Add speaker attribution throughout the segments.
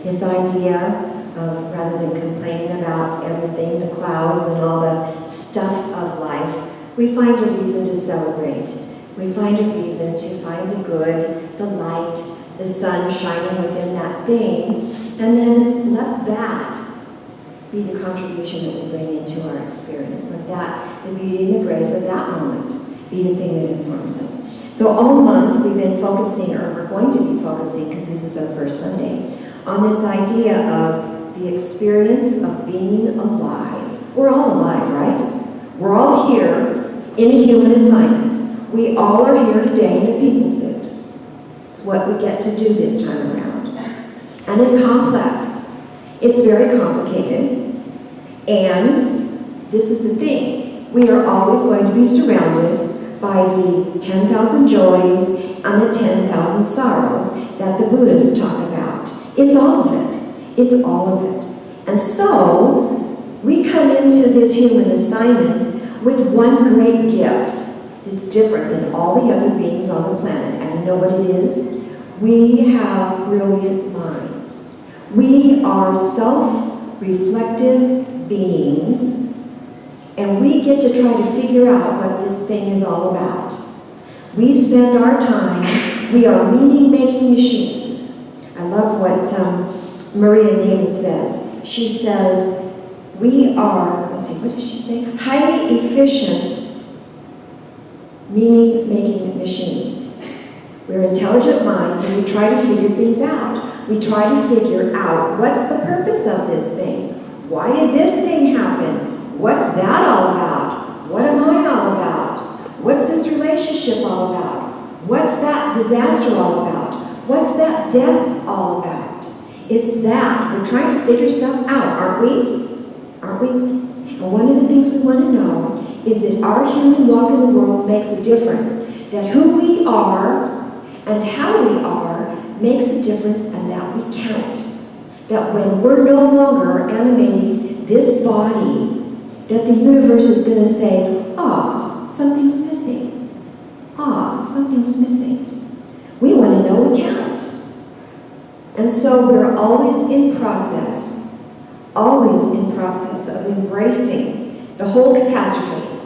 Speaker 1: This idea of, rather than complaining about everything, the clouds and all the stuff of life, we find a reason to celebrate. We find a reason to find the good, the light, the sun shining within that thing, and then let that be the contribution that we bring into our experience. Let that, the beauty and the grace of that moment, be the thing that informs us. So all month we've been focusing, or we're going to be focusing, because this is our first Sunday, on this idea of the experience of being alive. We're all alive, right? We're all here in a human assignment. We all are here today in a people suit. It's what we get to do this time around. And it's complex. It's very complicated. And this is the thing. We are always going to be surrounded by the 10,000 joys and the 10,000 sorrows that the Buddhists talk about. It's all of it. It's all of it. And so, we come into this human assignment with one great gift that's different than all the other beings on the planet. And you know what it is? We have brilliant minds. We are self-reflective beings, and we get to try to figure out what this thing is all about. We spend our time, we are meaning-making machines. I love what Maria Neiman says. She says, we are, let's see, what did she say? Highly efficient meaning-making machines. We're intelligent minds, and we try to figure things out. We try to figure out, what's the purpose of this thing? Why did this thing happen? What's that all about? What am I all about? What's this relationship all about? What's that disaster all about? What's that death all about? It's that. We're trying to figure stuff out, aren't we? Aren't we? And one of the things we want to know is that our human walk in the world makes a difference. That who we are and how we are makes a difference, and that we count. That when we're no longer animating this body, that the universe is going to say, ah, something's missing. Ah, something's missing. We want to know we count. And so we're always in process of embracing the whole catastrophe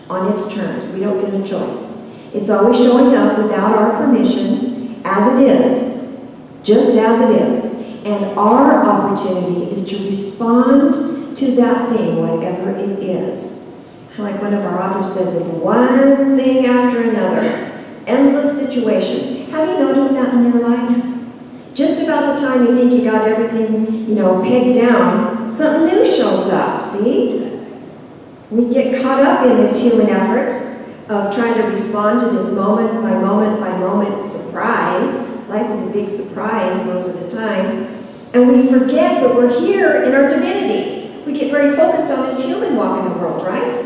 Speaker 1: on its terms. We don't get a choice. It's always showing up without our permission, as it is, just as it is. And our opportunity is to respond to that thing, whatever it is. Like one of our authors says, it's one thing after another. Endless situations. Have you noticed that in your life? Just about the time you think you got everything, pegged down, something new shows up, see? We get caught up in this human effort of trying to respond to this moment by moment by moment surprise. Life is a big surprise most of the time. And we forget that we're here in our divinity. We get very focused on this human walk in the world, right?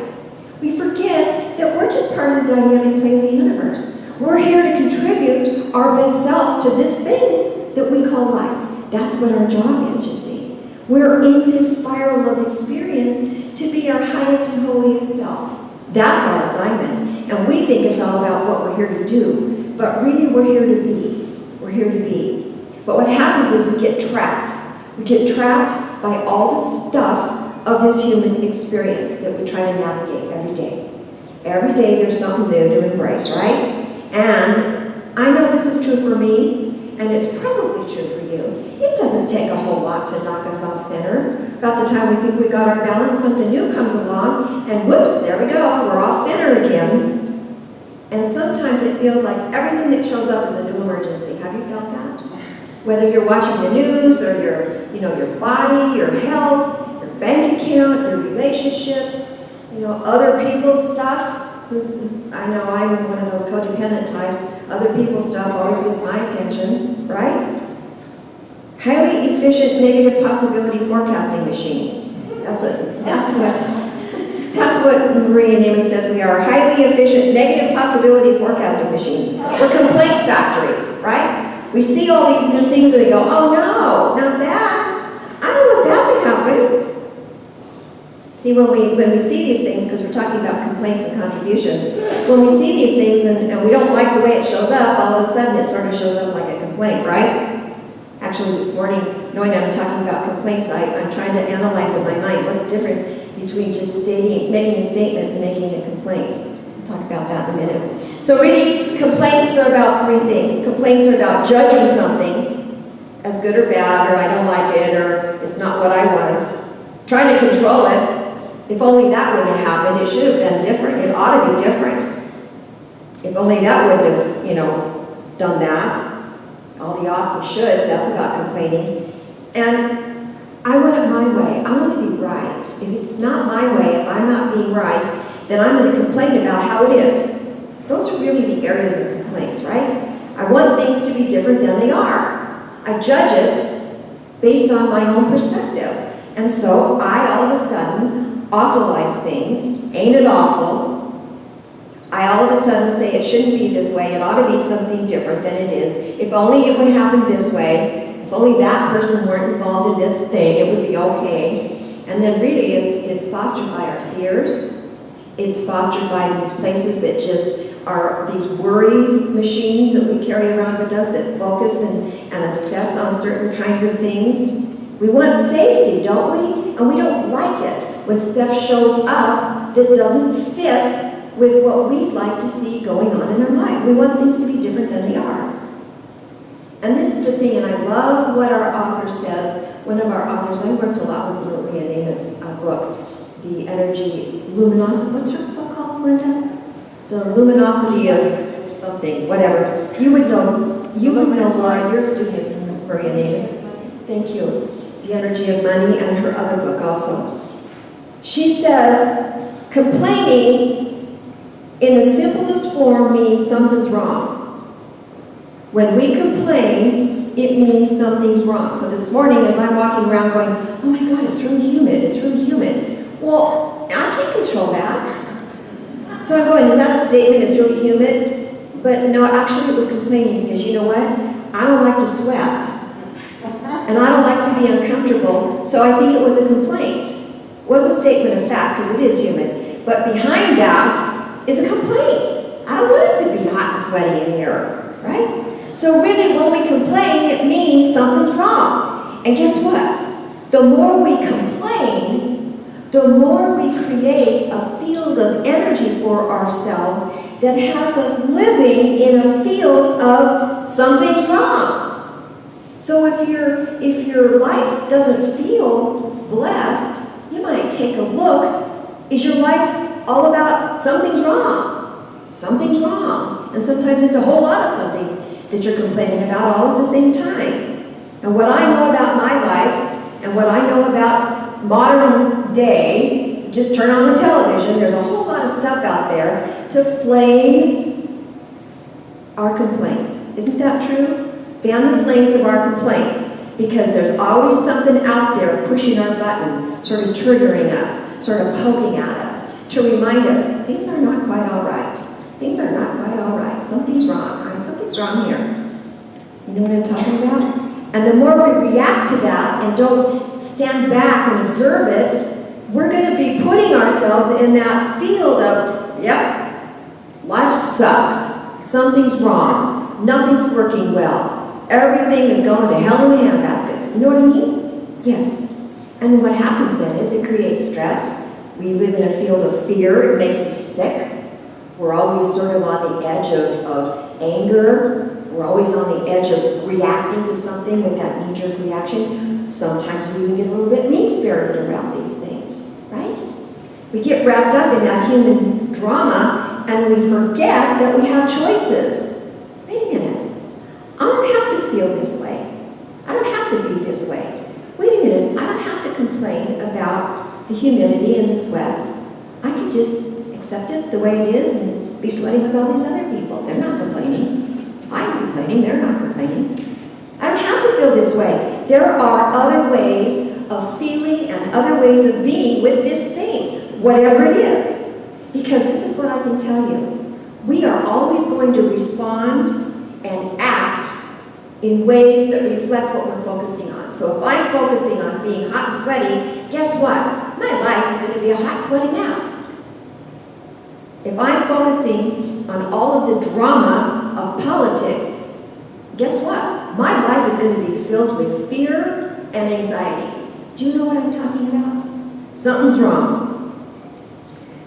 Speaker 1: We forget that we're just part of the dynamic play of the universe. We're here to contribute our best selves to this thing that we call life. That's what our job is, you see. We're in this spiral of experience to be our highest and holiest self. That's our assignment. And we think it's all about what we're here to do. But really, we're here to be. We're here to be. But what happens is we get trapped. We get trapped by all the stuff of this human experience that we try to navigate every day. Every day there's something new to embrace, right? And I know this is true for me, and it's probably true for you. It doesn't take a whole lot to knock us off center. About the time we think we got our balance, something new comes along, and whoops, there we go, we're off center again. And sometimes it feels like everything that shows up is a new emergency. Have you felt that? Whether you're watching the news or your body, your health, your bank account, your relationships, other people's stuff. I know I'm one of those codependent types. Other people's stuff always gets my attention, right? Highly efficient negative possibility forecasting machines. That's what Maria Neiman says we are. Highly efficient negative possibility forecasting machines. We're complaint factories, right? We see all these new things and we go, oh no, not that. I don't want that to happen. See, when we see these things, because we're talking about complaints and contributions, when we see these things and we don't like the way it shows up, all of a sudden it sort of shows up like a complaint, right? Actually, this morning knowing I'm talking about complaints, I'm trying to analyze in my mind what's the difference between just making a statement and making a complaint. We'll talk about that in a minute. So really, complaints are about three things. Complaints are about judging something as good or bad, or I don't like it, or it's not what I want. Trying to control it. If only that wouldn't have happened, it should have been different. It ought to be different. If only that wouldn't have, done that. All the oughts and shoulds, that's about complaining. And I want it my way. I want to be right. If it's not my way, if I'm not being right, then I'm going to complain about how it is. Those are really the areas of complaints, right? I want things to be different than they are. I judge it based on my own perspective. And so I all of a sudden awfulize things. Ain't it awful? I all of a sudden say it shouldn't be this way. It ought to be something different than it is. If only it would happen this way. If only that person weren't involved in this thing, it would be okay. And then really it's fostered by our fears. It's fostered by these places that just are these worry machines that we carry around with us that focus and obsess on certain kinds of things. We want safety, don't we? And we don't like it when stuff shows up that doesn't fit with what we'd like to see going on in our life. We want things to be different than they are. And this is the thing, and I love what our author says. One of our authors, I worked a lot with Maria Namath's book, The Energy Luminosity. What's her book called, Glenda? The Luminosity of something, whatever. You would know, Laura, you're a student of Maria Namath. Thank you. The Energy of Money, and her other book also. She says, complaining in the simplest form means something's wrong. When we complain, it means something's wrong. So this morning, as I'm walking around going, oh my God, it's really humid, it's really humid. Well, I can't control that. So I'm going, is that a statement, it's really humid? But no, actually it was complaining because you know what? I don't like to sweat. And I don't like to be uncomfortable, so I think it was a complaint. It was a statement of fact because it is humid. But behind that is a complaint. I don't want it to be hot and sweaty in here, right? So really, when we complain, it means something's wrong. And guess what? The more we complain, the more we create a field of energy for ourselves that has us living in a field of something's wrong. So if your life doesn't feel blessed, you might take a look. Is your life all about something's wrong? Something's wrong. And sometimes it's a whole lot of somethings that you're complaining about all at the same time. And what I know about my life and what I know about modern day, just turn on the television, there's a whole lot of stuff out there to flame our complaints. Isn't that true? Fan the flames of our complaints, because there's always something out there pushing our button, sort of triggering us, sort of poking at us, to remind us things are not quite all right. Things are not quite all right. Something's wrong. Something's wrong here. You know what I'm talking about? And the more we react to that and don't stand back and observe it, we're going to be putting ourselves in that field of, yep, life sucks. Something's wrong. Nothing's working well. Everything is going to hell in a handbasket. You know what I mean? Yes. And what happens then is it creates stress. We live in a field of fear. It makes us sick. We're always sort of on the edge of anger. We're always on the edge of reacting to something with that knee-jerk reaction. Sometimes we even get a little bit mean-spirited around these things, right? We get wrapped up in that human drama and we forget that we have choices. Wait a minute. I don't have to feel this way. I don't have to be this way. Wait a minute. I don't have to complain about the humidity and the sweat. I can just accept it the way it is and be sweating with all these other people. They're not complaining. I'm complaining. They're not complaining. I don't have to feel this way. There are other ways of feeling and other ways of being with this thing, whatever it is. Because this is what I can tell you. We are always going to respond and act in ways that reflect what we're focusing on. So if I'm focusing on being hot and sweaty, guess what? My life is going to be a hot, sweaty mess. If I'm focusing on all of the drama of politics, guess what? My life is going to be filled with fear and anxiety. Do you know what I'm talking about? Something's wrong.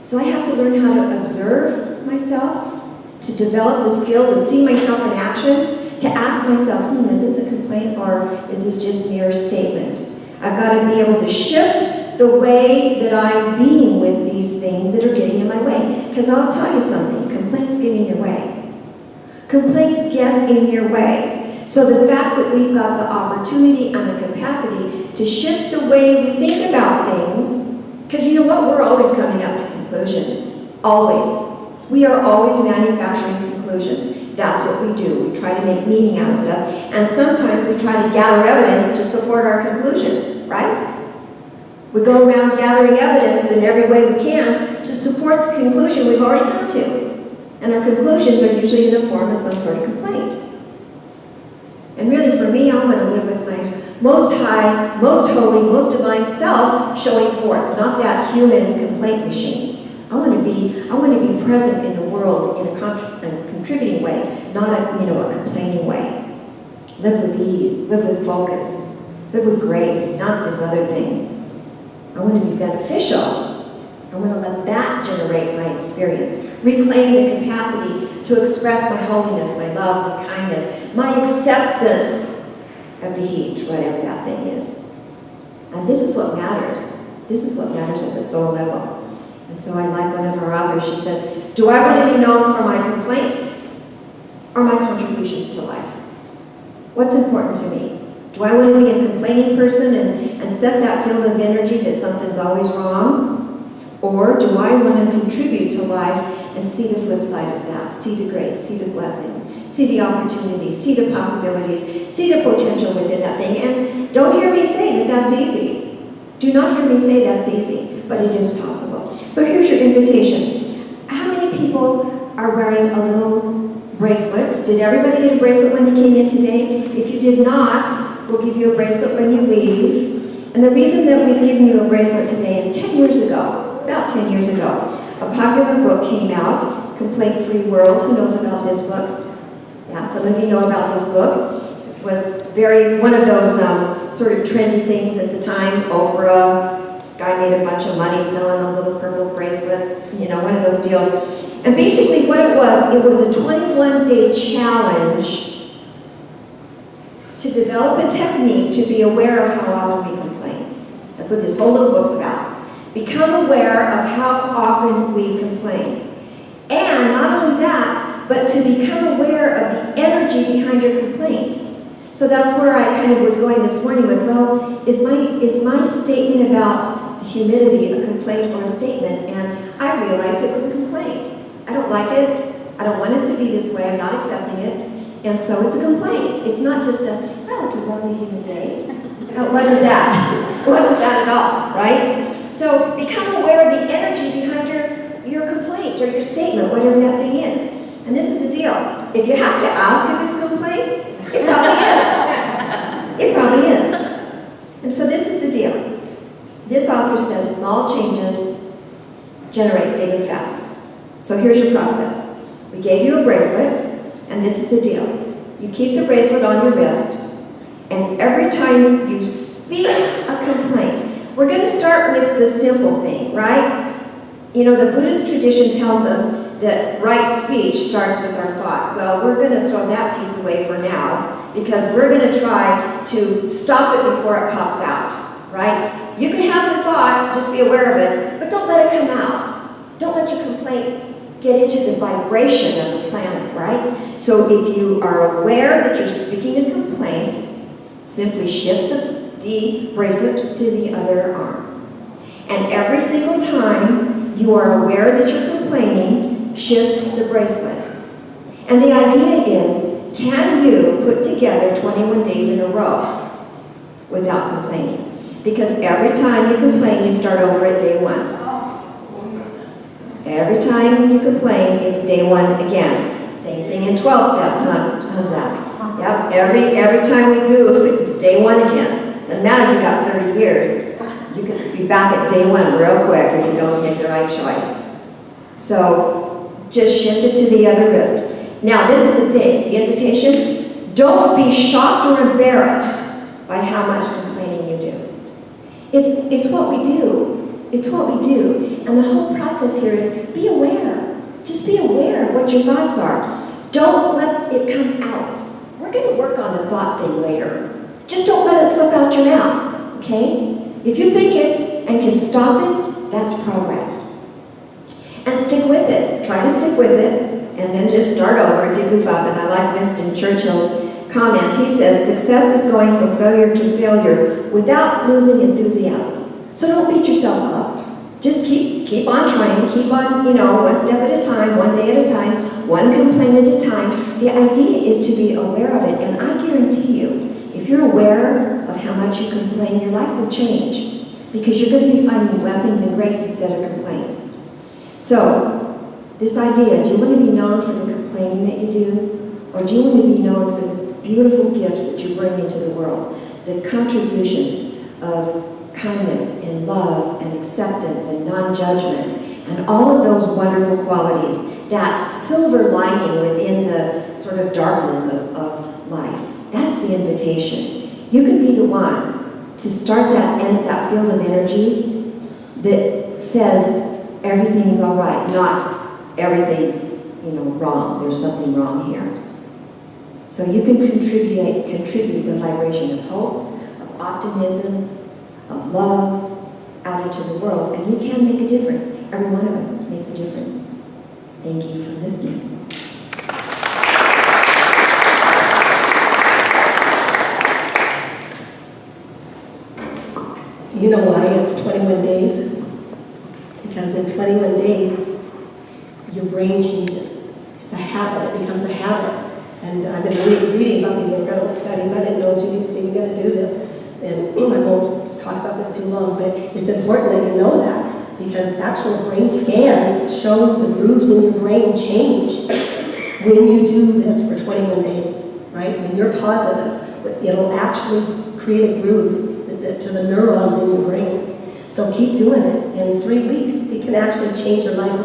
Speaker 1: So I have to learn how to observe myself, to develop the skill to see myself in action, to ask myself, is this a complaint or is this just mere statement? I've got to be able to shift the way that I'm being with these things that are getting in my way. Because I'll tell you something, complaints get in your way. Complaints get in your way. So the fact that we've got the opportunity and the capacity to shift the way we think about things, because you know what, we're always coming up to conclusions. Always. We are always manufacturing conclusions. That's what we do. We try to make meaning out of stuff. And sometimes we try to gather evidence to support our conclusions, right? We go around gathering evidence in every way we can to support the conclusion we've already come to. And our conclusions are usually in the form of some sort of complaint. And really for me, I want to live with my most high, most holy, most divine self showing forth, not that human complaint machine. I want to be present in the world in a contributing way, not a complaining way. Live with ease, live with focus, live with grace, not this other thing. I want to be beneficial. I want to let that generate my experience. Reclaim the capacity to express my holiness, my love, my kindness, my acceptance of the heat, whatever that thing is. And this is what matters. This is what matters at the soul level. And so I like one of our authors, she says, do I want to be known for my complaints or my contributions to life? What's important to me? Do I want to be a complaining person and set that field of energy that something's always wrong? Or do I want to contribute to life and see the flip side of that, see the grace, see the blessings, see the opportunities, see the possibilities, see the potential within that thing? And don't hear me say that that's easy. Do not hear me say that's easy, but it is possible. So here's your invitation. How many people are wearing a little bracelet? Did everybody get a bracelet when they came in today? If you did not, we'll give you a bracelet when you leave. And the reason that we've given you a bracelet today is 10 years ago, about 10 years ago, a popular book came out, Complaint-Free World. Who knows about this book? Yeah, some of you know about this book. It was one of those sort of trendy things at the time. Oprah, guy made a bunch of money selling those little purple bracelets, one of those deals. And basically what it was a 21-day challenge to develop a technique to be aware of how often we complain. That's what this whole little book's about. Become aware of how often we complain. And not only that, but to become aware of the energy behind your complaint. So that's where I kind of was going this morning with, well, is my statement about the humidity a complaint or a statement? And I realized it was a complaint. I don't like it. I don't want it to be this way. I'm not accepting it. And so it's a complaint. It's not just it's a lovely humid day. No, it wasn't that. It wasn't that at all, right? So become aware of the energy behind your complaint or your statement, whatever that thing is. And this is the deal. If you have to ask if it's a complaint, it probably is. It probably is. And so this is the deal. This author says small changes generate big effects. So here's your process. We gave you a bracelet, and this is the deal. You keep the bracelet on your wrist, and every time you speak a complaint, we're going to start with the simple thing, right? The Buddhist tradition tells us that right speech starts with our thought. Well, we're going to throw that piece away for now, because we're going to try to stop it before it pops out, right? You can have the thought, just be aware of it, but don't let it come out. Don't let your complaint get into the vibration of the planet, right? So if you are aware that you're speaking a complaint, simply shift the bracelet to the other arm. And every single time you are aware that you're complaining, shift the bracelet. And the idea is, can you put together 21 days in a row without complaining? Because every time you complain, you start over at day one. Every time you complain, it's day one again. Same thing in 12-step, how's that? Yep, every time we goof, it's day one again. Doesn't matter if you got 30 years. You could be back at day one real quick if you don't make the right choice. So just shift it to the other wrist. Now this is the thing, the invitation. Don't be shocked or embarrassed by how much complaining It's what we do. It's what we do. And the whole process here is be aware. Just be aware of what your thoughts are. Don't let it come out. We're going to work on the thought thing later. Just don't let it slip out your mouth, okay? If you think it and can stop it, that's progress. And stick with it. Try to stick with it, and then just start over if you goof up. And I like Winston Churchill's comment. He says, success is going from failure to failure without losing enthusiasm. So don't beat yourself up. Just keep on trying, keep on, one step at a time, one day at a time, one complaint at a time. The idea is to be aware of it, and I guarantee you, if you're aware of how much you complain, your life will change, because you're going to be finding blessings and grace instead of complaints. So, this idea, do you want to be known for the complaining that you do, or do you want to be known for the beautiful gifts that you bring into the world, the contributions of kindness and love and acceptance and non-judgment and all of those wonderful qualities, that silver lining within the sort of darkness of life? That's the invitation. You could be the one to start that field of energy that says everything's all right, not everything's wrong. There's something wrong here. So you can contribute the vibration of hope, of optimism, of love out into the world, and you can make a difference. Every one of us makes a difference. Thank you for listening.
Speaker 2: Do you know why it's 21 days? Because in 21 days, your brain changes. It's a habit. It becomes a habit. And I've been reading about these incredible studies. I didn't know Judy was even going to do this. And I won't talk about this too long, but it's important that you know that, because actual brain scans show the grooves in your brain change when you do this for 21 days, right? When you're positive, it'll actually create a groove to the neurons in your brain. So keep doing it. In 3 weeks, it can actually change your life.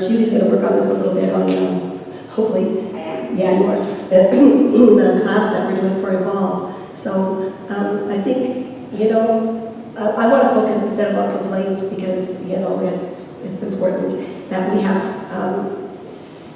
Speaker 2: Judy's going to work on this a little bit on, hopefully, yeah, you are, the class that we're doing for Evolve. So I think, I want to focus instead of on complaints, because, it's important that we have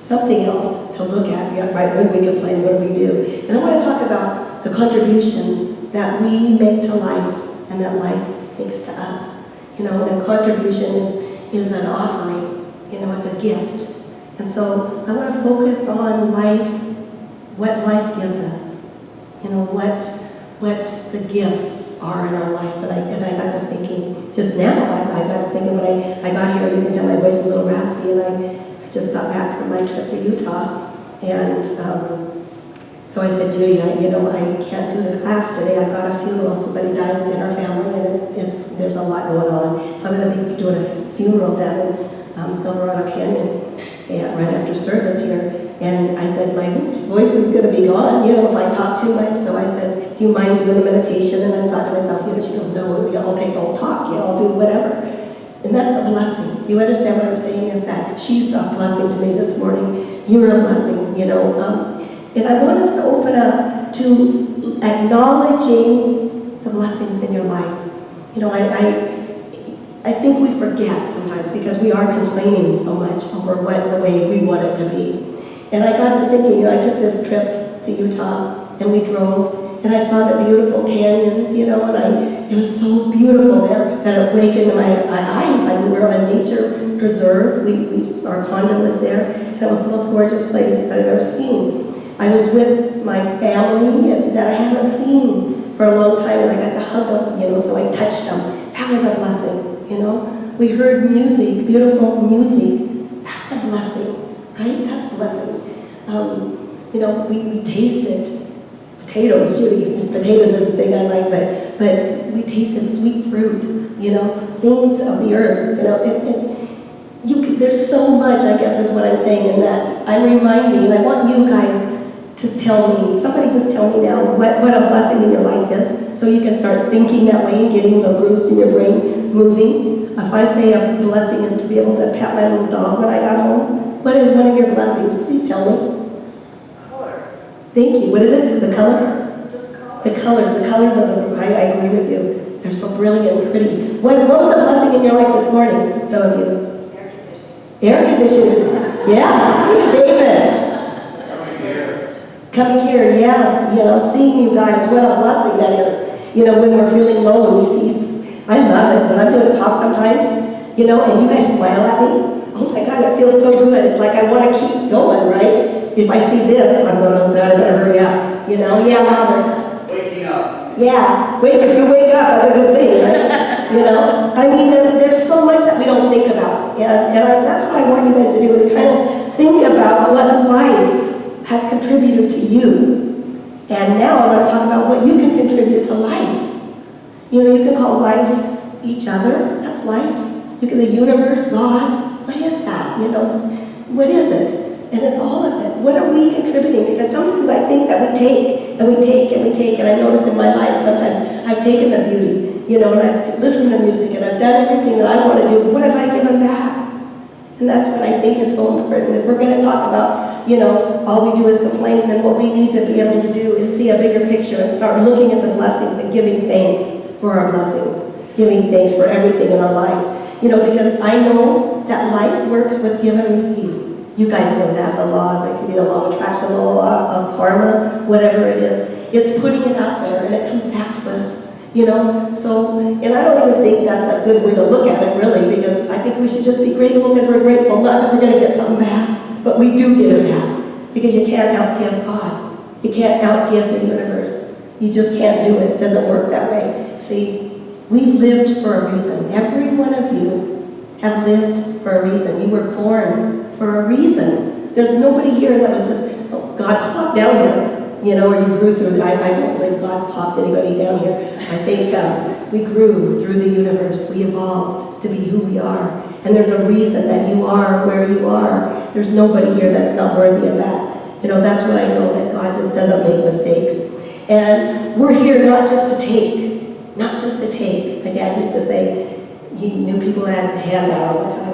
Speaker 2: something else to look at, right? When we complain, what do we do? And I want to talk about the contributions that we make to life and that life makes to us. And contribution is an offering, it's a gift. And so I want to focus on life, what life gives us, what the gifts are in our life. And I got to thinking, just now, I got to thinking when I got here, you can tell my voice is a little raspy, and I just got back from my trip to Utah, and so I said, Judy, I can't do the class today. I've got a funeral. Somebody died in our family, and there's a lot going on. So I'm going to be doing a funeral down in Silverado Canyon, right after service here. And I said, my voice is going to be gone, if I talk too much. So I said, do you mind doing the meditation? And I thought to myself, she goes, no, I'll take the whole talk, I'll do whatever. And that's a blessing. You understand what I'm saying? Is that she's a blessing to me this morning. You're a blessing, and I want us to open up to acknowledging the blessings in your life. I think we forget sometimes, because we are complaining so much over the way we want it to be. And I got to thinking, I took this trip to Utah, and we drove, and I saw the beautiful canyons, and it was so beautiful there that it awakened my eyes. We were on a nature preserve. Our condo was there, and it was the most gorgeous place that I've ever seen. I was with my family that I haven't seen for a long time, and I got to hug them, so I touched them. That was a blessing, We heard music, beautiful music. That's a blessing, right? That's a blessing. We tasted potatoes, Judy. Potatoes is a thing I like, but we tasted sweet fruit, things of the earth, there's so much, I guess is what I'm saying, in that I'm reminding, and I want you guys to tell me, somebody just tell me now what a blessing in your life is, so you can start thinking that way and getting the grooves in your brain moving. If I say a blessing is to be able to pet my little dog when I got home, what is one of your blessings? Please tell me.
Speaker 3: Color.
Speaker 2: Thank you. What is it? The color?
Speaker 3: Just color.
Speaker 2: The colors of the, I agree with you. They're so brilliant and pretty. What was a blessing in your life this morning, some of you? Air conditioning. Yes. Hey, David. Coming here, yes. Seeing you guys, what a blessing that is. When we're feeling low and we see, I love it. When I'm doing a talk sometimes, and you guys smile at me. Oh my God, it feels so good. It's like I want to keep going, right? If I see this, I'm going, oh God, I better hurry up. Yeah, louder.
Speaker 3: Waking up.
Speaker 2: Yeah, if you wake up, that's a good thing, right? There's so much that we don't think about. And that's what I want you guys to do, is kind of think about what life has contributed to you. And now I want to talk about what you can contribute to life. You can call life each other. That's life. The universe, God. What is that? What is it? And it's all of it. What are we contributing? Because sometimes I think that we take, and we take, and we take, and I notice in my life sometimes I've taken the beauty, and I've listened to music, and I've done everything that I want to do. What have I given back? And that's what I think is so important. If we're going to talk about, all we do is complain, then what we need to be able to do is see a bigger picture and start looking at the blessings and giving thanks for our blessings, giving thanks for everything in our life. Because I know that life works with give and receive. You guys know that, it can be the law of attraction, the law of karma, whatever it is. It's putting it out there and it comes back to us, So, and I don't even think that's a good way to look at it, really, because I think we should just be grateful because we're grateful, not that we're going to get something back, but we do get it back, because you can't outgive God. You can't outgive the universe. You just can't do it. It doesn't work that way. See, we've lived for a reason. Every one of you have lived for a reason. You were born for a reason. There's nobody here that was just, oh, God popped down here, or you grew through. I don't believe God popped anybody down here. I think we grew through the universe. We evolved to be who we are. And there's a reason that you are where you are. There's nobody here that's not worthy of that. That's what I know, that God just doesn't make mistakes. And we're here not just to take, not just to take. My dad used to say he knew people had a handout all the time.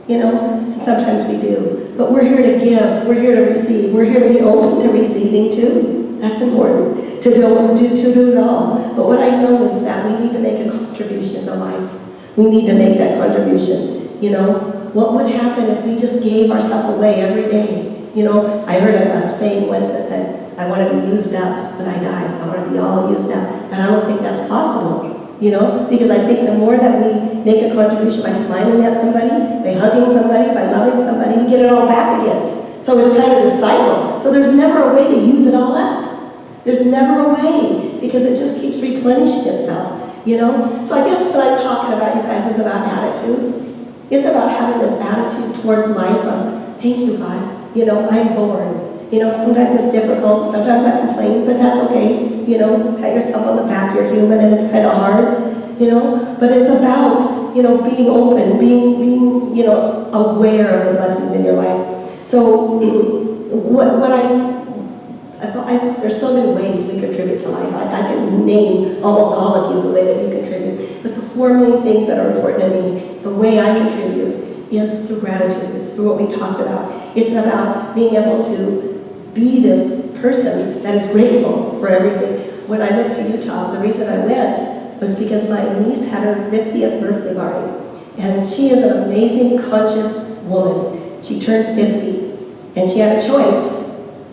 Speaker 2: And sometimes we do. But we're here to give, we're here to receive, we're here to be open to receiving too. That's important, to do it all. But what I know is that we need to make a contribution to life. We need to make that contribution. What would happen if we just gave ourselves away every day? I heard a saying once that said, I want to be used up when I die. I want to be all used up. And I don't think that's possible. Because I think the more that we make a contribution by smiling at somebody, by hugging somebody, by loving somebody, we get it all back again. So it's kind of this cycle. So there's never a way to use it all up. There's never a way, because it just keeps replenishing itself, So I guess what I'm talking about, you guys, is about attitude. It's about having this attitude towards life of, thank you, God. I'm born. Sometimes it's difficult, sometimes I complain, but that's okay. Pat yourself on the back, you're human, and it's kind of hard, But it's about, being open, being aware of the blessings in your life. So, I thought there's so many ways we contribute to life. I can name almost all of you the way that you contribute. But the four main things that are important to me, the way I contribute, is through gratitude. It's through what we talked about. It's about being able to be this person that is grateful for everything. When I went to Utah, the reason I went was because my niece had her 50th birthday party. And she is an amazing, conscious woman. She turned 50, and she had a choice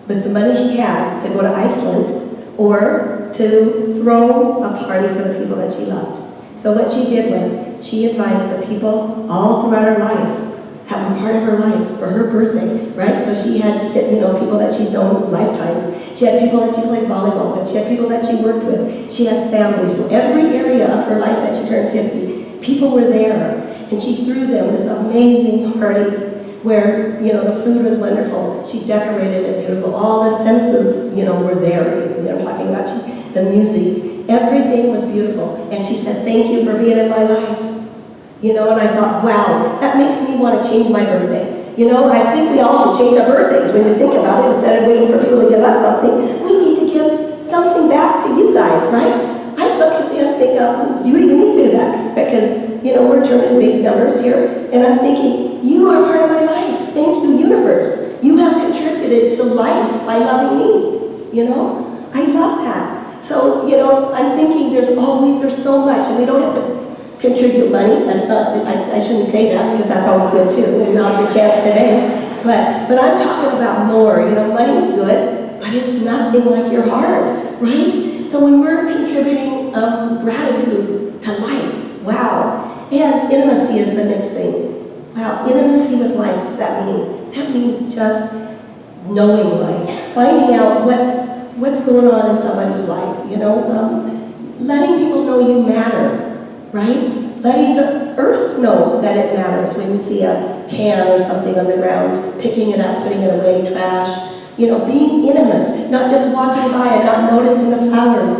Speaker 2: with the money she had to go to Iceland or to throw a party for the people that she loved. So what she did was she invited the people all throughout her life that were part of her life for her birthday, right? So she had, people that she'd known lifetimes. She had people that she played volleyball with. She had people that she worked with. She had family. So every area of her life that she turned 50, people were there. And she threw them this amazing party where, the food was wonderful. She decorated it beautiful. All the senses, were there. I'm talking about the music. Everything was beautiful. And she said, thank you for being in my life. And I thought, wow, that makes me want to change my birthday. I think we all should change our birthdays when you think about it. Instead of waiting for people to give us something, we need to give something back to you guys, right? I look at them and think, Judy, we need to do that. Because, we're turning big numbers here. And I'm thinking, you are part of my life. Thank you, universe. You have contributed to life by loving me. I love that. So, I'm thinking there's so much, and we don't have to contribute money. That's not, I shouldn't say that, because that's always good too, and you have your chance today. But I'm talking about more. Money's good, but it's nothing like your heart, right? So when we're contributing gratitude to life, wow. And intimacy is the next thing. Wow, intimacy with life, what does that mean? That means just knowing life, finding out what's going on in somebody's life, letting people know you matter, right? Letting the earth know that it matters when you see a can or something on the ground, picking it up, putting it away, trash. Being intimate, not just walking by and not noticing the flowers,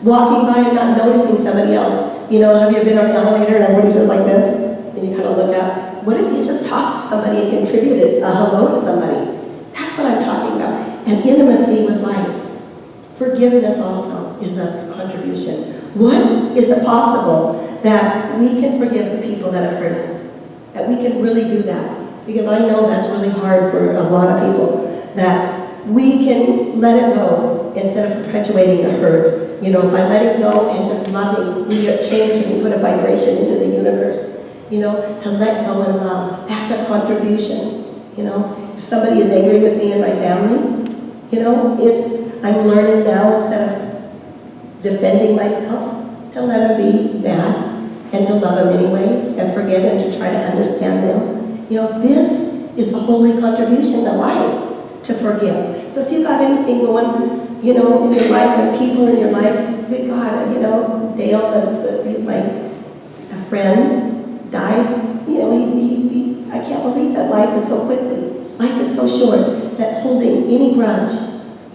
Speaker 2: walking by and not noticing somebody else. Have you been on the elevator and everybody's just like this? And you kind of look up. What if you just talked to somebody and contributed a hello to somebody? That's what I'm talking about. And intimacy with life. Forgiveness also is a contribution. What is it possible that we can forgive the people that have hurt us? That we can really do that? Because I know that's really hard for a lot of people. That we can let it go instead of perpetuating the hurt. By letting go and just loving, we change and we put a vibration into the universe. To let go and love. That's a contribution. If somebody is angry with me and my family, I'm learning now, instead of defending myself, to let them be mad and to love them anyway and forget and to try to understand them. This is a holy contribution to life, to forgive. So if you got anything going, in your life and people in your life, good God, Dale, he's a friend, died. I can't believe that life is so quickly. Life is so short that holding any grudge,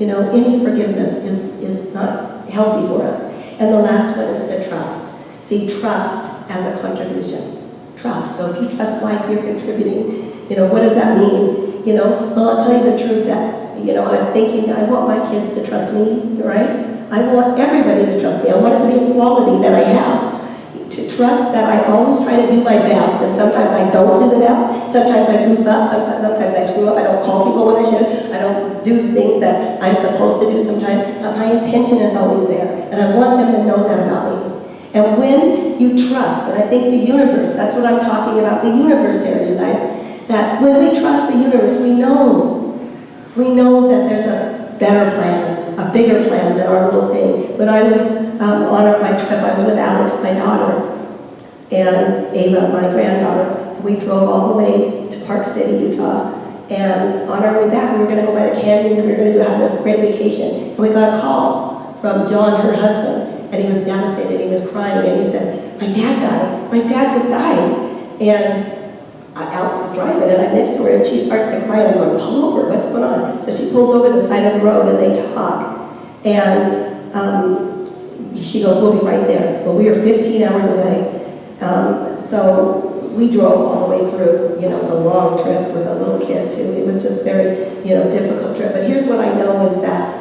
Speaker 2: any forgiveness is not healthy for us. And the last one is the trust. See, trust as a contribution. Trust. So if you trust life, you're contributing. What does that mean? Well, I'll tell you the truth that, I'm thinking I want my kids to trust me, right? I want everybody to trust me. I want it to be a quality that I have. To trust that I always try to do my best, and sometimes I don't do the best. Sometimes I goof up, sometimes I screw up. I don't call people when I should. I don't do things that I'm supposed to do sometimes. But my intention is always there, and I want them to know that about me. And when you trust, and I think the universe, that's what I'm talking about, the universe here, you guys, that when we trust the universe, we know that there's a better plan, a bigger plan than our little thing. When I was on my trip, I was with Alex, my daughter, and Ava, my granddaughter. We drove all the way to Park City, Utah, and on our way back, we were going to go by the canyons, and we were going to have this great vacation. And we got a call from John, her husband, and he was devastated. He was crying, and he said, "My dad died. My dad just died." And Alex is driving, and I'm next to her, and she starts to cry, and I'm going, "Pull over, what's going on?" So she pulls over the side of the road, and they talk, and she goes, "We'll be right there." Well, we were 15 hours away, so we drove all the way through. It was a long trip with a little kid, too. It was just very, difficult trip. But here's what I know is that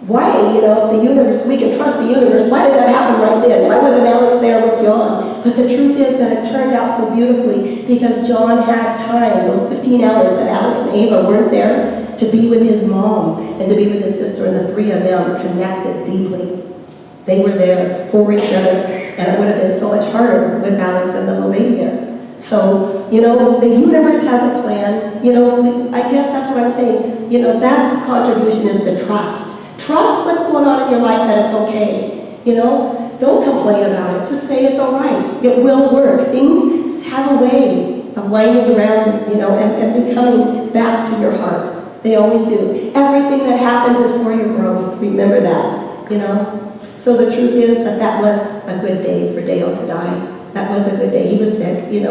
Speaker 2: why, if the universe, we can trust the universe, why did that happen right then? Why wasn't Alex there with John? But the truth is that it turned out so beautifully because John had time, those 15 hours that Alex and Ava weren't there, to be with his mom and to be with his sister, and the three of them connected deeply. They were there for each other, and it would have been so much harder with Alex and the little baby there. So, the universe has a plan. I guess that's what I'm saying. That's the contribution, is to trust. Trust what's going on in your life, that it's okay. Don't complain about it. Just say it's all right. It will work. Things have a way of winding around, and becoming back to your heart. They always do. Everything that happens is for your growth. Remember that, So the truth is that was a good day for Dale to die. That was a good day. He was sick, and,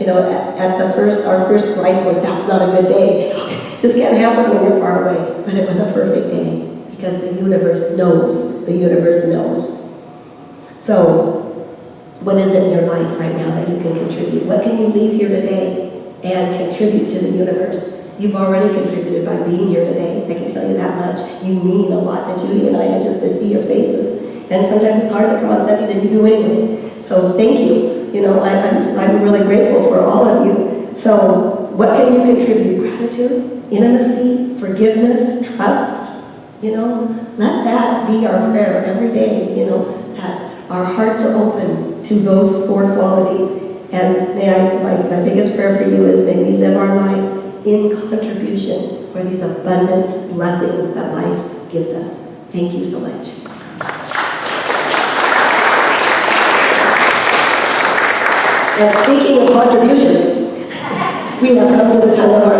Speaker 2: at the our first gripe was, that's not a good day. This can't happen when you're far away. But it was a perfect day because the universe knows. The universe knows. So, what is it in your life right now that you can contribute? What can you leave here today and contribute to the universe? You've already contributed by being here today. I can tell you that much. You mean a lot to Judy and I, and just to see your faces. And sometimes it's hard to come on Sundays, and you do anyway. So thank you. I'm really grateful for all of you. So what can you contribute? Gratitude, intimacy, forgiveness, trust, Let that be our prayer every day, that our hearts are open to those 4 qualities. And my biggest prayer for you is may we live our life in contribution for these abundant blessings that life gives us. Thank you so much. And speaking of contributions, we have come to the time of our